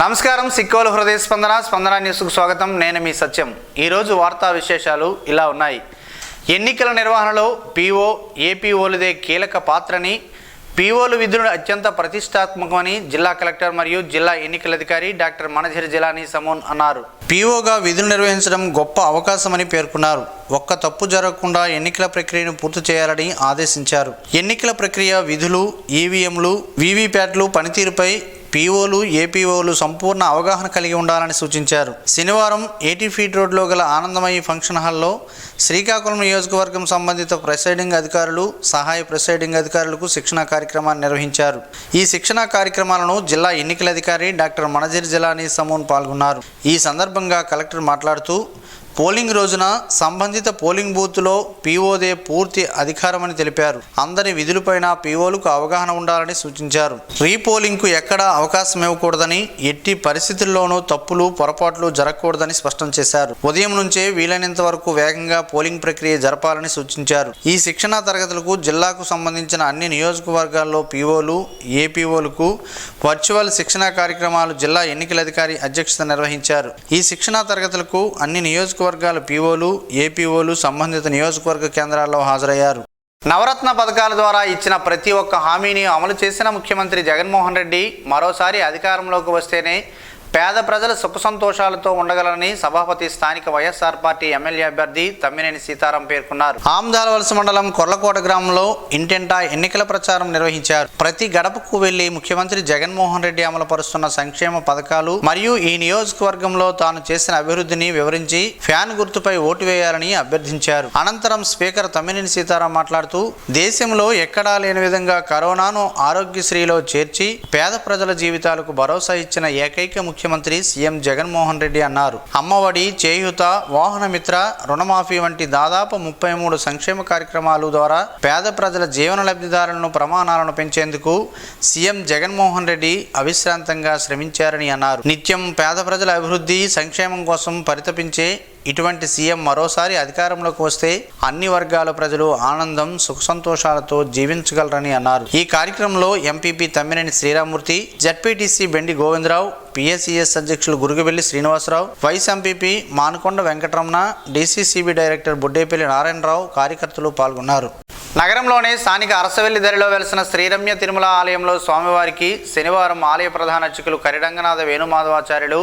నమస్కారం సిక్కోలు హృదయ స్పందన న్యూస్కు స్వాగతం. నేను మీ సత్యం. ఈరోజు వార్తా విశేషాలు ఇలా ఉన్నాయి. ఎన్నికల నిర్వహణలో పీఓ ఏపీఓలదే కీలక పాత్రని, పీఓలు విధులు అత్యంత ప్రతిష్టాత్మకమని జిల్లా కలెక్టర్ మరియు జిల్లా ఎన్నికల అధికారి డాక్టర్ మనజిర్ జిలానీ సమూన్ అన్నారు. పీఓగా విధులు నిర్వహించడం గొప్ప అవకాశమని పేర్కొన్నారు. ఒక్క తప్పు జరగకుండా ఎన్నికల ప్రక్రియను పూర్తి చేయాలని ఆదేశించారు. ఎన్నికల ప్రక్రియ విధులు, ఈవీఎంలు, వీవీప్యాట్లు పనితీరుపై పీఓలు ఏపీఓలు సంపూర్ణ అవగాహన కలిగి ఉండాలని సూచించారు. శనివారం 80 ఫీట్ రోడ్లో గల ఆనందమయ్య ఫంక్షన్ హాల్లో శ్రీకాకుళం నియోజకవర్గం సంబంధిత ప్రిసైడింగ్ అధికారులు, సహాయ ప్రిసైడింగ్ అధికారులకు శిక్షణా కార్యక్రమాన్ని నిర్వహించారు. ఈ శిక్షణా కార్యక్రమాలను జిల్లా ఎన్నికల అధికారి డాక్టర్ మనజిర్ జిలానీ సమూన్ పాల్గొన్నారు. ఈ సందర్భంగా కలెక్టర్ మాట్లాడుతూ పోలింగ్ రోజున సంబంధిత పోలింగ్ బూత్లో పీఓదే పూర్తి అధికారమని తెలిపారు. అందరి విధులపైన పీఓలకు అవగాహన ఉండాలని సూచించారు. రీపోలింగ్కు ఎక్కడా అవకాశం ఇవ్వకూడదని, ఎట్టి పరిస్థితుల్లోనూ తప్పులు పొరపాట్లు జరగకూడదని స్పష్టం చేశారు. ఉదయం నుంచే వీలైనంత వరకు వేగంగా పోలింగ్ ప్రక్రియ జరపాలని సూచించారు. ఈ శిక్షణా తరగతులకు జిల్లాకు సంబంధించిన అన్ని నియోజకవర్గాల్లో పీఓలు ఏపీఓలకు వర్చువల్ శిక్షణా కార్యక్రమాలు జిల్లా ఎన్నికల అధికారి అధ్యక్షత నిర్వహించారు. ఈ శిక్షణా తరగతులకు అన్ని నియోజకవర్గాల పీఓలు ఏపీఓలు సంబంధిత నియోజకవర్గ కేంద్రాల్లో హాజరయ్యారు. నవరత్న పథకాల ద్వారా ఇచ్చిన ప్రతి ఒక్క హామీని అమలు చేసిన ముఖ్యమంత్రి జగన్మోహన్ రెడ్డి మరోసారి అధికారంలోకి వస్తేనే పేద ప్రజలు సుఖ సంతోషాలతో ఉండగలరని సభాపతి స్థానిక వైఎస్ఆర్ పార్టీ ఎమ్మెల్యే అభ్యర్థి తమ్మినేని సీతారాం పేర్కొన్నారు. ఆమ్దాలవలస మండలం కొర్లకోట గ్రామంలో ఇంటింటా ఎన్నికల ప్రచారం నిర్వహించారు. ప్రతి గడపకు వెళ్లి ముఖ్యమంత్రి జగన్మోహన్ రెడ్డి అమలుపరుస్తున్న సంక్షేమ పథకాలు మరియు ఈ నియోజకవర్గంలో తాను చేసిన అభివృద్ధిని వివరించి ఫ్యాన్ గుర్తుపై ఓటు వేయాలని అభ్యర్థించారు. అనంతరం స్పీకర్ తమ్మినేని సీతారాం మాట్లాడుతూ దేశంలో ఎక్కడా లేని విధంగా కరోనాను ఆరోగ్యశ్రీలో చేర్చి పేద ప్రజల జీవితాలకు భరోసా ఇచ్చిన ఏకైక ముఖ్యమంత్రి సీఎం జగన్మోహన్ రెడ్డి అన్నారు. అమ్మఒడి, చేయూత, వాహనమిత్ర, రుణమాఫీ వంటి దాదాపు 33 సంక్షేమ కార్యక్రమాల ద్వారా పేద ప్రజల జీవన లబ్ధిదారులను ప్రమాణాలను పెంచేందుకు సీఎం జగన్మోహన్ రెడ్డి అవిశ్రాంతంగా శ్రమించారని అన్నారు. నిత్యం పేద ప్రజల అభివృద్ధి సంక్షేమం కోసం పరితపించే ఇటువంటి సీఎం మరోసారి అధికారంలోకి వస్తే అన్ని వర్గాల ప్రజలు ఆనందం సుఖ సంతోషాలతో జీవించగలరని అన్నారు. ఈ కార్యక్రమంలో MPP Tammineni Sriramurthy, ZPTC Bendi Govindarao, PSCS అధ్యక్షులు Gurugubelli Srinivasarao, vice MPP Manakonda Venkataramana, DCCB director Boddepalli Narayanarao కార్యకర్తలు పాల్గొన్నారు. నగరంలోని స్థానిక అరసవెల్లి దరిలో వెలిసిన శ్రీరమ్య తిరుమల ఆలయంలో స్వామివారికి శనివారం ఆలయ ప్రధాన అర్చకులు కరిరంగనాథ వేణుమాధవాచార్యులు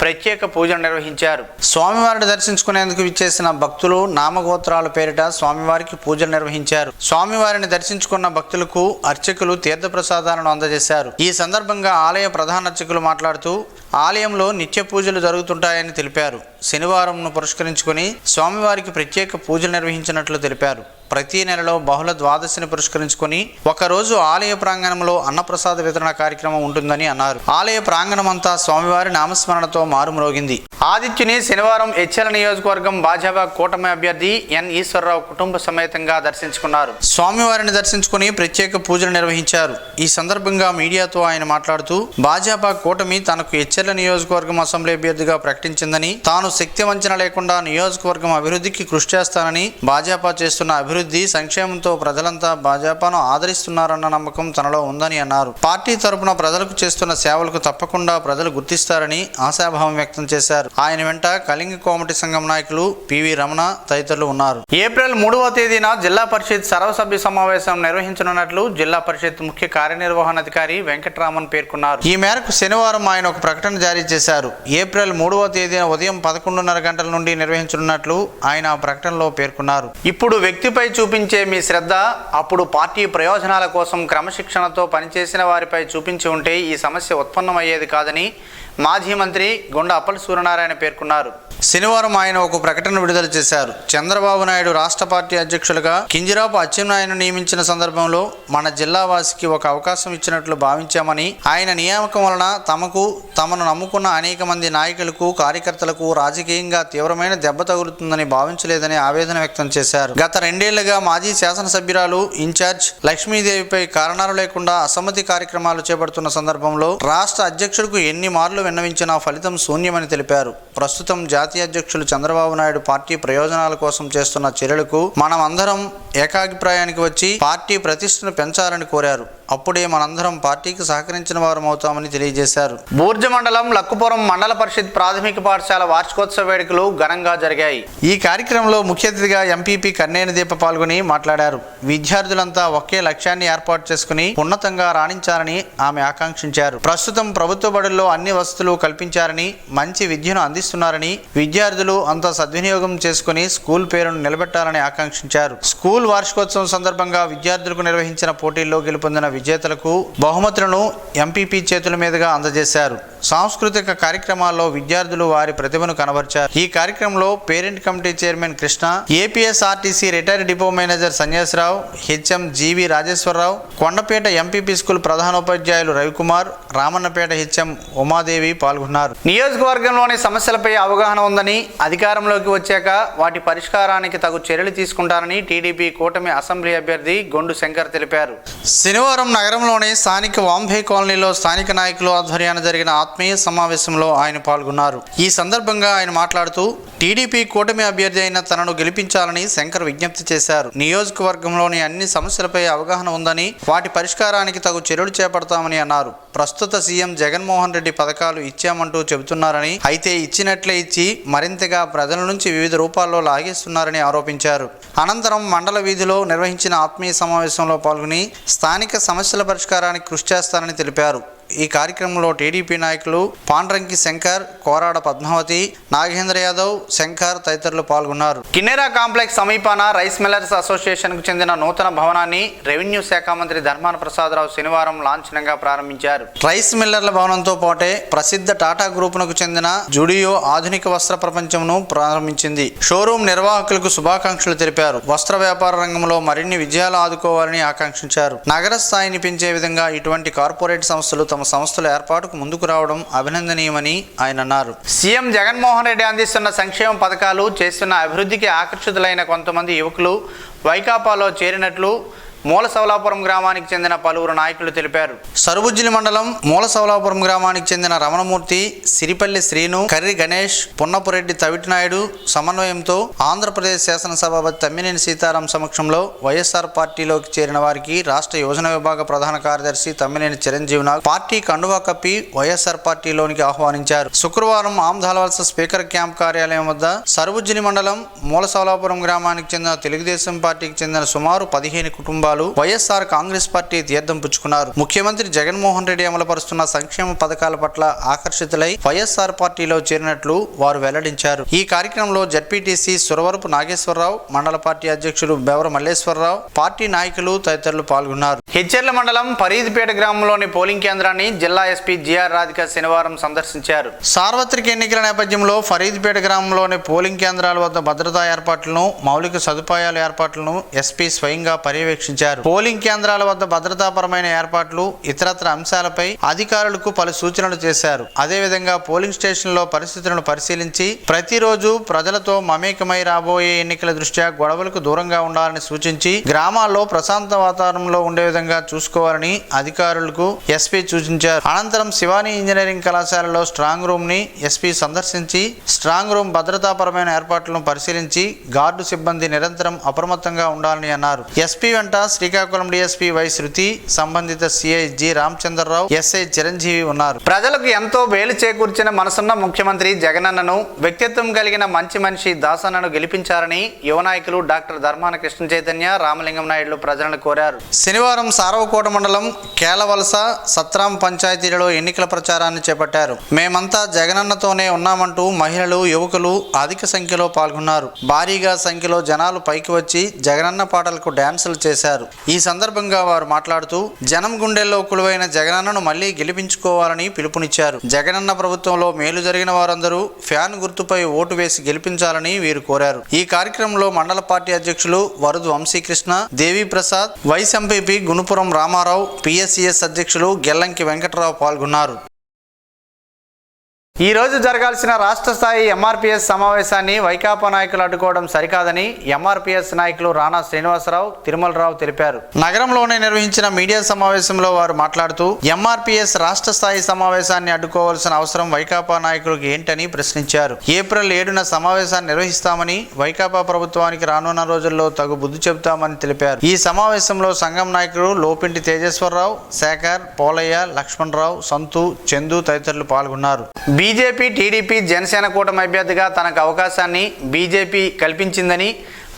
ప్రత్యేక పూజలు నిర్వహించారు. స్వామివారిని దర్శించుకునేందుకు విచ్చేసిన భక్తులు నామగోత్రాల పేరిట స్వామివారికి పూజలు నిర్వహించారు. స్వామివారిని దర్శించుకున్న భక్తులకు అర్చకులు తీర్థప్రసాదాలను అందజేశారు. ఈ సందర్భంగా ఆలయ ప్రధాన అర్చకులు మాట్లాడుతూ ఆలయంలో నిత్య పూజలు జరుగుతుంటాయని తెలిపారు. శనివారంను పురస్కరించుకుని స్వామివారికి ప్రత్యేక పూజలు నిర్వహించినట్లు తెలిపారు. ప్రతి నెలలో బహుళ ద్వాదశిని పురస్కరించుకొని ఒకరోజు ఆలయ ప్రాంగణంలో అన్నప్రసాద వితరణ కార్యక్రమం ఉంటుందని అన్నారు. ఆలయ ప్రాంగణమంతా స్వామివారి నామస్మరణతో మారుమ్రోగింది. ఆదిత్యుని శనివారం హెచ్ఎల్ నియోజకవర్గం భాజపా కూటమి అభ్యర్థి ఎన్ ఈశ్వరరావు కుటుంబ సమేతంగా దర్శించుకున్నారు. స్వామివారిని దర్శించుకుని ప్రత్యేక పూజలు నిర్వహించారు. ఈ సందర్భంగా మీడియాతో ఆయన మాట్లాడుతూ భాజపా కూటమి తనకు హెచ్ఎల్ నియోజకవర్గం అసెంబ్లీ అభ్యర్థిగా ప్రకటించిందని, తాను శక్తి వంచన లేకుండా నియోజకవర్గం అభివృద్ధికి కృషి చేస్తానని, భాజపా చేస్తున్న అభివృద్ధి సంక్షేమంతో ప్రజలంతా భాజపాను ఆదరిస్తున్నారన్న నమ్మకం తనలో ఉందని అన్నారు. పార్టీ తరపున ప్రజలకు చేస్తున్న సేవలకు తప్పకుండా ప్రజలు గుర్తిస్తారని ఆశాభావం వ్యక్తం చేశారు. ఆయన వెంట కళింగ కోమటి సంఘం నాయకులు పివి రమణ తదితరులు ఉన్నారు. ఏప్రిల్ 3వ తేదీన జిల్లా పరిషత్ సర్వసభ్య సమావేశం నిర్వహించనున్నట్లు జిల్లా పరిషత్ ముఖ్య కార్యనిర్వహణాధికారి వెంకటరామన్ పేర్కొన్నారు. ఈ మేరకు శనివారం ఆయన ఒక ప్రకటన జారీ చేశారు. ఏప్రిల్ 3వ తేదీన ఉదయం 11:30 గంటల నుండి నిర్వహించనున్నట్లు ఆయన ఆ ప్రకటనలో పేర్కొన్నారు. ఇప్పుడు వ్యక్తిపై చూపించే మీ శ్రద్ధ అప్పుడు పార్టీ ప్రయోజనాల కోసం క్రమశిక్షణతో పనిచేసిన వారిపై చూపించి ఉంటే ఈ సమస్య ఉత్పన్నమయ్యేది కాదని మాజీ మంత్రి గుండా అప్పల సూర్యనారాయణ పేర్కొన్నారు. శనివారం ఆయన ఒక ప్రకటన విడుదల చేశారు. చంద్రబాబు నాయుడు రాష్ట్ర పార్టీ అధ్యక్షులుగా కింజరాపు అచ్చెన్నాయుడును నియమించిన సందర్భంలో మన జిల్లా వాసికి ఒక అవకాశం ఇచ్చినట్లు భావించామని, ఆయన నియామకం వలన తమను నమ్ముకున్న అనేక మంది నాయకులకు కార్యకర్తలకు రాజకీయంగా తీవ్రమైన దెబ్బ తగులుతుందని భావించలేదని ఆవేదన వ్యక్తం చేశారు. గత 2 ఏళ్లుగా మాజీ శాసనసభ్యురాలు ఇన్ఛార్జ్ లక్ష్మీదేవిపై కారణాలు లేకుండా అసమ్మతి కార్యక్రమాలు చేపడుతున్న సందర్భంలో రాష్ట్ర అధ్యక్షుడికి ఎన్ని మార్లు విన్నవించినా ఫలితం శూన్యమని తెలిపారు. ప్రస్తుతం జాతీయ అధ్యక్షులు చంద్రబాబు నాయుడు పార్టీ ప్రయోజనాల కోసం చేస్తున్న చర్యలకు మనం అందరం ఏకాభిప్రాయానికి వచ్చి పార్టీ ప్రతిష్టను పెంచాలని కోరారు. అప్పుడే మనందరం పార్టీకి సహకరించిన వారం అవుతామని తెలియజేశారు. బూర్జ మండలం లక్కుపురం మండల పరిషత్ ప్రాథమిక పాఠశాల వార్షికోత్సవ వేడుకలు ఘనంగా జరిగాయి. ఈ కార్యక్రమంలో ముఖ్య అతిథిగా ఎంపీపీ కన్నేని దీప పాల్గొని మాట్లాడారు. విద్యార్థులంతా ఒకే లక్ష్యాన్ని ఏర్పాటు చేసుకుని ఉన్నతంగా రాణించాలని ఆమె ఆకాంక్షించారు. ప్రస్తుతం ప్రభుత్వ బడుల్లో అన్ని వసతులు కల్పించారని, మంచి విద్యను అందిస్తున్నారని, విద్యార్థులు అంతా సద్వినియోగం చేసుకుని స్కూల్ పేరును నిలబెట్టాలని ఆకాంక్షించారు. స్కూల్ వార్షికోత్సవం సందర్భంగా విద్యార్థులకు నిర్వహించిన పోటీల్లో గెలుపొందిన విజేతలకు బహుమతులను ఎంపీపీ చేతుల మీదుగా అందజేశారు. సాంస్కృతిక కార్యక్రమాల్లో విద్యార్థులు వారి ప్రతిభను కనబర్చారు. ఈ కార్యక్రమంలో parent committee chairman Krishna, APSRTC retired depot manager Sanyasarao, HM GV Rajeswararao, Kondapeta MPP school ప్రధానోపాధ్యాయులు రవికుమార్, రామన్నపేట హెచ్ఎం ఉమాదేవి పాల్గొన్నారు. నియోజకవర్గంలోని సమస్యలపై అవగాహన ఉందని, అధికారంలోకి వచ్చాక వాటి పరిష్కారానికి తగు చర్యలు తీసుకుంటారని టీడీపీ కూటమి అసెంబ్లీ అభ్యర్థి గొండు శంకర్ తెలిపారు. శనివారం నగరంలోని స్థానిక వాంబే కాలనీలో స్థానిక నాయకులు ఆధ్వర్యాన జరిగిన ఆత్మీయ సమావేశంలో ఆయన పాల్గొన్నారు. ఈ సందర్భంగా ఆయన మాట్లాడుతూ టీడీపీ కూటమి అభ్యర్థి అయిన తనను గెలిపించాలని శంకర్ విజ్ఞప్తి చేశారు. నియోజకవర్గంలోని అన్ని సమస్యలపై అవగాహన ఉందని, వాటి పరిష్కారానికి తగు చర్యలు చేపడతామని అన్నారు. ప్రస్తుత సీఎం జగన్మోహన్ రెడ్డి పథకాలు ఇచ్చామంటూ చెబుతున్నారని, అయితే ఇచ్చినట్లే ఇచ్చి మరింతగా ప్రజల నుంచి వివిధ రూపాల్లో లాగేస్తున్నారని ఆరోపించారు. అనంతరం మండల వీధిలో నిర్వహించిన ఆత్మీయ సమావేశంలో పాల్గొని స్థానిక సమస్యల పరిష్కారానికి కృషి చేస్తారని తెలిపారు. ఈ కార్యక్రమంలో టీడీపీ నాయకులు పాండ్రంకి శంకర్, కోరాడ పద్మావతి, నాగేంద్ర యాదవ్, శంకర్ తదితరులు పాల్గొన్నారు. కిన్నెరా కాంప్లెక్స్ సమీపాన రైస్ మిల్లర్స్ అసోసియేషన్కు చెందిన నూతన భవనాన్ని రెవెన్యూ శాఖ మంత్రి ధర్మాన ప్రసాదరావు శనివారం లాంఛనంగా ప్రారంభించారు. రైస్ మిల్లర్ల భవనంతో పాటే ప్రసిద్ధ టాటా గ్రూపునకు చెందిన జుడియో ఆధునిక వస్త్ర ప్రపంచంను ప్రారంభించింది. షోరూం నిర్వాహకులకు శుభాకాంక్షలు తెలిపారు. వస్త్ర వ్యాపార రంగంలో మరిన్ని విజయాలు ఆదుకోవాలని ఆకాంక్షించారు. నగర స్థాయిని పెంచే విధంగా ఇటువంటి కార్పొరేట్ సంస్థలు తమ సంస్థల ఏర్పాటుకు ముందుకు రావడం అభినందనీయమని ఆయన అన్నారు. సీఎం జగన్మోహన్ రెడ్డి అందిస్తున్న సంక్షేమ పథకాలు, చేస్తున్న అభివృద్ధికి ఆకర్షితులైన కొంతమంది యువకులు వైకాపాలో చేరినట్లు మూలసవలాపురం గ్రామానికి చెందిన పలువురు నాయకులు తెలిపారు. సరుబుజ్జిలి మండలం మూలసవలాపురం గ్రామానికి చెందిన రమణమూర్తి, సిరిపల్లి శ్రీను, కర్రి గణేష్, పున్నపురెడ్డి తవిటినాయుడు సమన్వయంతో ఆంధ్రప్రదేశ్ శాసనసభాపతి తమ్మినేని సీతారాం సమక్షంలో వైఎస్ఆర్ పార్టీలోకి చేరిన వారికి రాష్ట్ర యోజన విభాగ ప్రధాన కార్యదర్శి తమ్మినేని చిరంజీవినాగ్ పార్టీ కండువా కప్పి వైఎస్ఆర్ పార్టీలోనికి ఆహ్వానించారు. శుక్రవారం ఆమ్దాలవలస స్పీకర్ క్యాంప్ కార్యాలయం వద్ద సరుబుజ్జిలి మండలం మూలసవలాపురం గ్రామానికి చెందిన తెలుగుదేశం పార్టీకి చెందిన సుమారు 15 కుటుంబాలు వైఎస్ఆర్ కాంగ్రెస్ పార్టీ తీర్థం పుచ్చుకున్నారు. ముఖ్యమంత్రి జగన్మోహన్ రెడ్డి అమలుపరుస్తున్న సంక్షేమ పథకాల పట్ల ఆకర్షితులై వైఎస్ఆర్ పార్టీలో చేరినట్లు వారు వెల్లడించారు. ఈ కార్యక్రమంలో జడ్పీటీసీ సురవరపు నాగేశ్వరరావు, మండల పార్టీ అధ్యక్షుడు బెవర మల్లేశ్వరరావు, పార్టీ నాయకులు తదితరులు పాల్గొన్నారు. హెచ్చెర్ల మండలం ఫరీద్పేట గ్రామంలోని పోలింగ్ కేంద్రాన్ని జిల్లా ఎస్పీ జిఆర్ రాధిక శనివారం సందర్శించారు. సార్వత్రిక ఎన్నికల నేపథ్యంలో ఫరీద్పేట గ్రామంలోని పోలింగ్ కేంద్రాల వద్ద భద్రతా ఏర్పాట్లను, మౌలిక సదుపాయాల ఏర్పాట్లను ఎస్పీ స్వయంగా పర్యవేక్షించారు. పోలింగ్ కేంద్రాల వద్ద భద్రతాపరమైన ఏర్పాట్లు, ఇతరత్ర అంశాలపై అధికారులకు పలు సూచనలు చేశారు. అదేవిధంగా పోలింగ్ స్టేషన్లో పరిస్థితులను పరిశీలించి ప్రతిరోజు ప్రజలతో మమేకమై రాబోయే ఎన్నికల దృష్ట్యా గొడవలకు దూరంగా ఉండాలని సూచించి గ్రామాల్లో ప్రశాంత వాతావరణంలో ఉండే విధంగా చూసుకోవాలని అధికారులకు ఎస్పీ సూచించారు. అనంతరం శివాని ఇంజనీరింగ్ కళాశాలలో స్ట్రాంగ్ రూమ్ ని ఎస్పీ సందర్శించి స్ట్రాంగ్ రూమ్ భద్రతాపరమైన ఏర్పాట్లను పరిశీలించి గార్డు సిబ్బంది నిరంతరం అప్రమత్తంగా ఉండాలని అన్నారు. ఎస్పీ వెంట శ్రీకాకుళం డీఎస్పీ వై శృతి, సంబంధిత CI G Ramachandra Rao, SI Chiranjeevi ఉన్నారు. ప్రజలకు ఎంతో వేలు చేకూర్చిన మనసున్న ముఖ్యమంత్రి జగనన్నను, వ్యక్తిత్వం కలిగిన మంచి మనిషి దాసన్నను గెలిపించారని యువ నాయకులు డాక్టర్ ధర్మాన కృష్ణ చైతన్య, రామలింగం నాయుడులు ప్రజలను కోరారు. శనివారం సారవకోట మండలం కేలవలస, సత్రాం పంచాయతీలలో ఎన్నికల ప్రచారాన్ని చేపట్టారు. మేమంతా జగనన్నతోనే ఉన్నామంటూ మహిళలు, యువకులు అధిక సంఖ్యలో పాల్గొన్నారు. భారీగా సంఖ్యలో జనాలు పైకి వచ్చి జగనన్న పాటలకు డ్యాన్సులు చేశారు. ఈ సందర్భంగా వారు మాట్లాడుతూ జనం గుండెల్లో కొలువైన జగనన్నను మళ్లీ గెలిపించుకోవాలని పిలుపునిచ్చారు. జగనన్న ప్రభుత్వంలో మేలు జరిగిన వారందరూ ఫ్యాన్ గుర్తుపై ఓటు వేసి గెలిపించాలని వీరు కోరారు. ఈ కార్యక్రమంలో మండల పార్టీ అధ్యక్షులు Varudu Vamsikrishna, Devi Prasad, vice MPP Gunapuram Ramarao, PSCS అధ్యక్షులు గెల్లంకి వెంకటరావు పాల్గొన్నారు. ఈ రోజు జరగాల్సిన రాష్ట్ర స్థాయి ఎంఆర్పీఎస్ సమావేశాన్ని వైకాపా నాయకులు అడ్డుకోవడం సరికాదని ఎంఆర్పీఎస్ నాయకులు రాణా శ్రీనివాసరావు, తిరుమలరావు తెలిపారు. నగరంలోనే నిర్వహించిన మీడియా సమావేశంలో వారు మాట్లాడుతూ ఎంఆర్పీఎస్ రాష్ట్ర స్థాయి సమావేశాన్ని అడ్డుకోవాల్సిన అవసరం వైకాపా నాయకులకు ఏంటని ప్రశ్నించారు. ఏప్రిల్ 7న సమావేశాన్ని నిర్వహిస్తామని, వైకాపా ప్రభుత్వానికి రానున్న రోజుల్లో తగు బుద్ధి చెబుతామని తెలిపారు. ఈ సమావేశంలో సంఘం నాయకులు లోపింటి తేజేశ్వరరావు, శేఖర్, పోలయ్య, లక్ష్మణరావు, సంతు, చందు తదితరులు పాల్గొన్నారు. బీజేపీ, టీడీపీ, జనసేన కూటమి అభ్యర్థిగా తనకు అవకాశాన్ని బీజేపీ కల్పించిందని,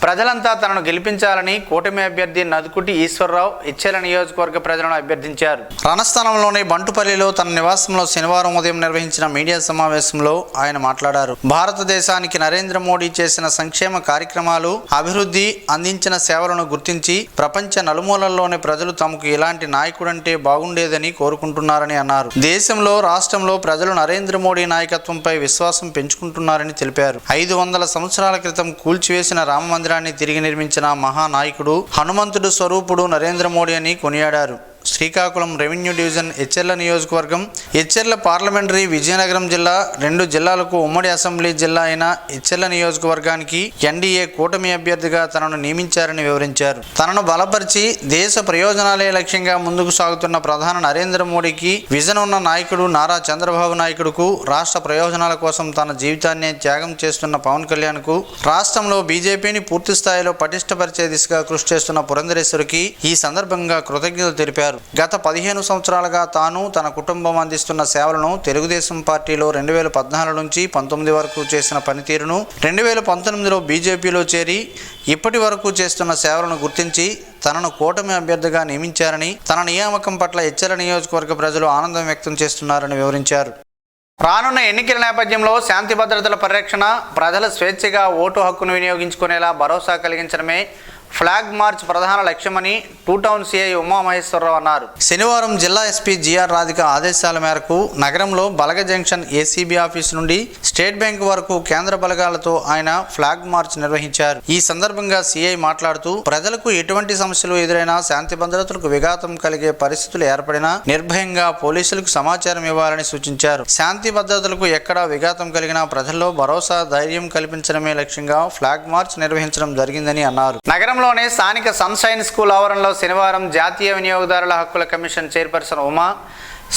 ప్రజలంతా తనను గెలిపించాలని కూటమి అభ్యర్థి నదుకుటి ఈశ్వరరావు ఇచ్చెల నియోజకవర్గ ప్రజలను అభ్యర్థించారు. రణస్థలంలోని బంటుపల్లిలో తన నివాసంలో శనివారం ఉదయం నిర్వహించిన మీడియా సమావేశంలో ఆయన మాట్లాడారు. భారతదేశానికి నరేంద్ర మోడీ చేసిన సంక్షేమ కార్యక్రమాలు, అభివృద్ధి, అందించిన సేవలను గుర్తించి ప్రపంచ నలుమూలల్లోని ప్రజలు తమకు ఇలాంటి నాయకుడంటే బాగుండేదని కోరుకుంటున్నారని అన్నారు. దేశంలో, రాష్ట్రంలో ప్రజలు నరేంద్ర మోడీ నాయకత్వంపై విశ్వాసం పెంచుకుంటున్నారని తెలిపారు. 500 సంవత్సరాల క్రితం కూల్చివేసిన రామమందిరాన్ని తిరిగి నిర్మించిన మహానాయకుడు, హనుమంతుడు స్వరూపుడు నరేంద్ర మోడీ అని కొనియాడారు. శ్రీకాకుళం రెవెన్యూ డివిజన్ ఎచ్చెర్ల నియోజకవర్గం, ఎచ్చెర్ల పార్లమెంటరీ విజయనగరం జిల్లా, 2 జిల్లాలకు ఉమ్మడి అసెంబ్లీ జిల్లా అయిన ఎచ్చెర్ల నియోజకవర్గానికి ఎన్డీఏ కూటమి అభ్యర్థిగా తనను నియమించారని వివరించారు. తనను బలపరిచి దేశ ప్రయోజనాలే లక్ష్యంగా ముందుకు సాగుతున్న ప్రధాని నరేంద్ర మోడీకి విజన్ ఉన్న నాయకుడు నారా చంద్రబాబు నాయుడుకు, రాష్ట్ర ప్రయోజనాల కోసం తన జీవితాన్ని త్యాగం చేస్తున్న పవన్ కళ్యాణ్కు, రాష్ట్రంలో బీజేపీని పూర్తి స్థాయిలో పటిష్టపరిచే దిశగా కృషి చేస్తున్న పురంధరేశ్వరికి ఈ సందర్భంగా కృతజ్ఞతలు తెలిపారు. గత 15 సంవత్సరాలుగా తాను, తన కుటుంబం అందిస్తున్న సేవలను, తెలుగుదేశం పార్టీలో 2014 నుంచి 19 వరకు చేసిన పనితీరును, 2019లో బీజేపీలో చేరి ఇప్పటి వరకు చేస్తున్న సేవలను గుర్తించి తనను కూటమి అభ్యర్థిగా నియమించారని, తన నియామకం పట్ల ఎచ్చెర్ల నియోజకవర్గ ప్రజలు ఆనందం వ్యక్తం చేస్తున్నారని వివరించారు. రానున్న ఎన్నికల నేపథ్యంలో శాంతి భద్రతల పరిరక్షణ, ప్రజల స్వేచ్ఛగా ఓటు హక్కును వినియోగించుకునేలా భరోసా కలిగించడమే ఫ్లాగ్ మార్చ్ ప్రధాన లక్ష్యమని టూ టౌన్ సిఐ ఉమామహేశ్వరరావు అన్నారు. శనివారం జిల్లా ఎస్పీ జిఆర్ రాధిక ఆదేశాల మేరకు నగరంలో బలగ జంక్షన్ ఏసీబీ ఆఫీస్ నుండి స్టేట్ బ్యాంక్ వరకు కేంద్ర బలగాలతో ఆయన ఫ్లాగ్ మార్చ్ నిర్వహించారు. ఈ సందర్భంగా సిఐ మాట్లాడుతూ ప్రజలకు ఎటువంటి సమస్యలు ఎదురైనా, శాంతి భద్రతలకు విఘాతం కలిగే పరిస్థితులు ఏర్పడినా నిర్భయంగా పోలీసులకు సమాచారం ఇవ్వాలని సూచించారు. శాంతి భద్రతలకు ఎక్కడా విఘాతం కలిగినా ప్రజల్లో భరోసా, ధైర్యం కల్పించడమే లక్ష్యంగా ఫ్లాగ్ మార్చ్ నిర్వహించడం జరిగిందని అన్నారు. నగరంలోనే స్థానిక సన్షైన్ స్కూల్ ఆవరణలో శనివారం జాతీయ వినియోగదారుల హక్కుల commission chairperson Uma,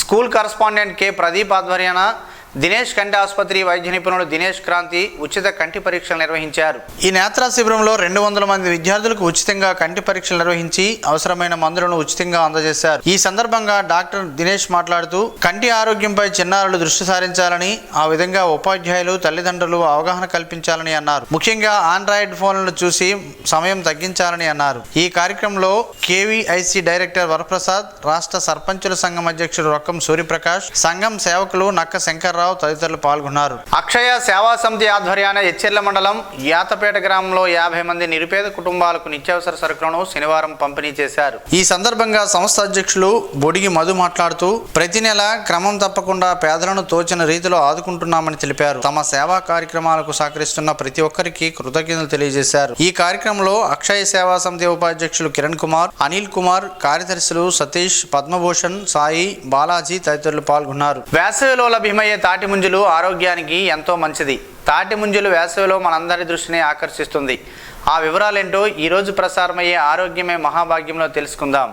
school correspondent K Pradeep ఆధ్వర్యాన దినేష్ కంటి ఆసుపత్రి వైద్య నిపుణులు దినేష్ క్రాంతి ఉచిత కంటి పరీక్షలు నిర్వహించారు. ఈ నేత్ర శిబిరంలో 200 మంది విద్యార్థులకు ఉచితంగా కంటి పరీక్షలు నిర్వహించి అవసరమైన మందులను ఉచితంగా అందజేశారు. ఈ సందర్భంగా డాక్టర్ దినేష్ మాట్లాడుతూ కంటి ఆరోగ్యంపై చిన్నారులు దృష్టి సారించాలని, ఆ విధంగా ఉపాధ్యాయులు, తల్లిదండ్రులు అవగాహన కల్పించాలని అన్నారు. ముఖ్యంగా ఆండ్రాయిడ్ ఫోన్లను చూసి సమయం తగ్గించాలని అన్నారు. ఈ కార్యక్రమంలో కేవీఐసి డైరెక్టర్ వరప్రసాద్, రాష్ట్ర సర్పంచుల సంఘం అధ్యక్షుడు రొక్కం సూర్యప్రకాష్, సంఘం సేవకులు నక్క శంకర్రావు తదితరులు పాల్గొన్నారు. అక్షయ సేవా సమితి ఆధ్వర్యాన ఎచ్చెర్ల మండలం యాతపేట గ్రామంలో 50 మంది నిరుపేద కుటుంబాలకు నిత్యావసర సరుకులను శనివారం పంపిణీ చేశారు. ఈ సందర్భంగా సంస్థ అధ్యక్షులు బొడిగి మధు మాట్లాడుతూ ప్రతి నెల క్రమం తప్పకుండా పేదలను తోచిన రీతిలో ఆదుకుంటున్నామని తెలిపారు. తమ సేవా కార్యక్రమాలకు సహకరిస్తున్న ప్రతి ఒక్కరికి కృతజ్ఞతలు తెలియజేశారు. ఈ కార్యక్రమంలో అక్షయ సేవా సమితి ఉపాధ్యక్షులు కిరణ్ కుమార్, అనిల్ కుమార్, కార్యదర్శులు సతీష్, పద్మభూషణ్, సాయి, బాలాజీ తదితరులు పాల్గొన్నారు. వేసవిలో లభ్యమయ్యే తాటి ముంజలు ఆరోగ్యానికి ఎంతో మంచిది. తాటి ముంజలు వేసవిలో మనందరి దృష్టిని ఆకర్షిస్తుంది. ఆ వివరాలేంటో ఈరోజు ప్రసారమయ్యే ఆరోగ్యమే మహాభాగ్యంలో తెలుసుకుందాం.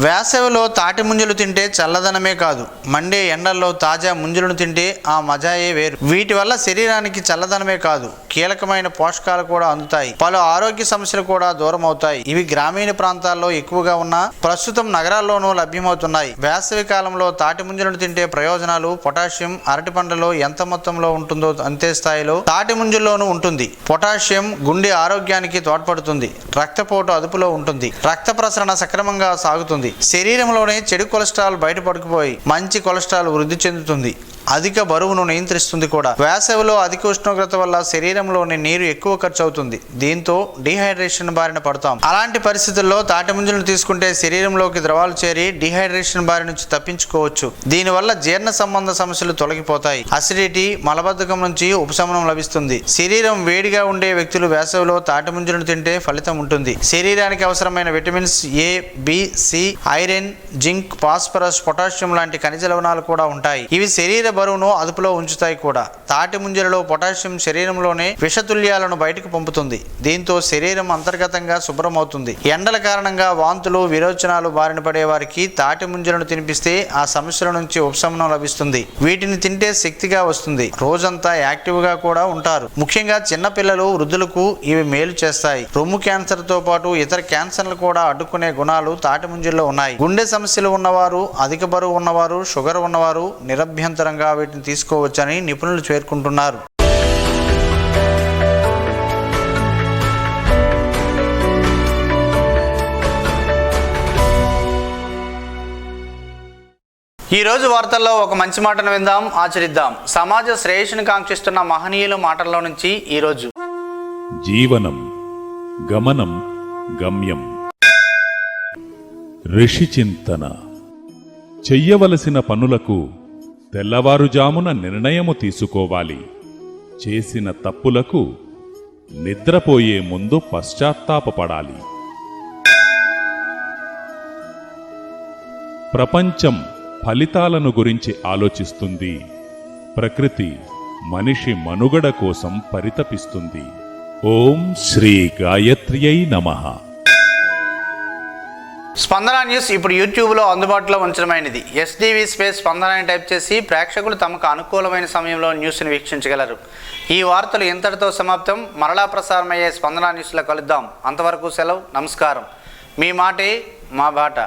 వేసవిలో తాటి ముంజలు తింటే చల్లదనమే కాదు, మండే ఎండల్లో తాజా ముంజలను తింటే ఆ మజాయే వేరు. వీటి వల్ల శరీరానికి చల్లదనమే కాదు, కీలకమైన పోషకాలు కూడా అందుతాయి. పలు ఆరోగ్య సమస్యలు కూడా దూరం అవుతాయి. ఇవి గ్రామీణ ప్రాంతాల్లో ఎక్కువగా ఉన్నా ప్రస్తుతం నగరాల్లోనూ లభ్యమవుతున్నాయి. వేసవి కాలంలో తాటి ముంజలను తింటే ప్రయోజనాలు: పొటాషియం అరటి పండ్లలో ఎంత మొత్తంలో ఉంటుందో అంతే స్థాయిలో తాటి ముంజల్లోనూ ఉంటుంది. పొటాషియం గుండె ఆరోగ్యానికి తోడ్పడుతుంది. రక్తపోటు అదుపులో ఉంటుంది. రక్త ప్రసరణ సక్రమంగా సాగుతుంది. శరీరంలోనే చెడు కొలెస్ట్రాల్ బయటపడుకుపోయి మంచి కొలెస్ట్రాల్ వృద్ధి చెందుతుంది. అధిక బరువును నియంత్రిస్తుంది కూడా. వేసవిలో అధిక ఉష్ణోగ్రత వల్ల శరీరంలోని నీరు ఎక్కువ ఖర్చు అవుతుంది. దీంతో డీహైడ్రేషన్ బారిన పడతాం. అలాంటి పరిస్థితుల్లో తాటి ముంజలను తీసుకుంటే శరీరంలోకి ద్రవాలు చేరి డీహైడ్రేషన్ బారి నుంచి తప్పించుకోవచ్చు. దీనివల్ల జీర్ణ సంబంధ సమస్యలు తొలగిపోతాయి. అసిడిటీ, మలబద్ధకం నుంచి ఉపశమనం లభిస్తుంది. శరీరం వేడిగా ఉండే వ్యక్తులు వేసవిలో తాటి ముంజలను తింటే ఫలితం ఉంటుంది. శరీరానికి అవసరమైన vitamins A, B, C, iron, zinc, phosphorus, potassium లాంటి ఖనిజ లవణాలు కూడా ఉంటాయి. ఇవి శరీర బరువును అదుపులో ఉంచుతాయి కూడా. తాటి ముంజలలో పొటాషియం శరీరంలోనే విషతుల్యాలను బయటకు పంపుతుంది. దీంతో శరీరం అంతర్గతంగా శుభ్రమవుతుంది. ఎండల కారణంగా వాంతులు, విరోచనాలు బారిన పడే వారికి తాటి ముంజలను తినిపిస్తే ఆ సమస్యల నుంచి ఉపశమనం లభిస్తుంది. వీటిని తింటే శక్తిగా వస్తుంది. రోజంతా యాక్టివ్ గా కూడా ఉంటారు. ముఖ్యంగా చిన్నపిల్లలు, వృద్ధులకు ఇవి మేలు చేస్తాయి. రొమ్ము క్యాన్సర్ తో పాటు ఇతర క్యాన్సర్లు కూడా అడ్డుకునే గుణాలు తాటి ముంజల్లో ఉన్నాయి. గుండె సమస్యలు ఉన్నవారు, అధిక బరువు ఉన్నవారు, షుగర్ ఉన్నవారు నిరభ్యంతరంగా వీటిని తీసుకోవచ్చని నిపుణులు పేర్కొంటున్నారు. ఈ రోజు వార్తల్లో ఒక మంచి మాటను విందాం, ఆచరిద్దాం. సమాజ శ్రేయస్సును కాంక్షిస్తున్న మహనీయుల మాటల్లో నుంచి ఈరోజు. జీవనం గమనం గమ్యం. ఋషి చింతన. చెయ్యవలసిన పనులకు తెల్లవారుజామున నిర్ణయము తీసుకోవాలి. చేసిన తప్పులకు నిద్రపోయే ముందు పశ్చాత్తాపపడాలి. ప్రపంచం ఫలితాలను గురించి ఆలోచిస్తుంది. ప్రకృతి మనిషి మనుగడ కోసం పరితపిస్తుంది. ఓం శ్రీ గాయత్ర్యై నమః. స్పందన న్యూస్ ఇప్పుడు యూట్యూబ్లో అందుబాటులో ఉంచడమైనది. ఎస్డివి స్పేస్ స్పందన అని టైప్ చేసి ప్రేక్షకులు తమకు అనుకూలమైన సమయంలో న్యూస్ని వీక్షించగలరు. ఈ వార్తలు ఇంతటితో సమాప్తం. మరలా ప్రసారమయ్యే స్పందన న్యూస్లో కలుద్దాం. అంతవరకు సెలవు. నమస్కారం. మీ మాటే మా బాట.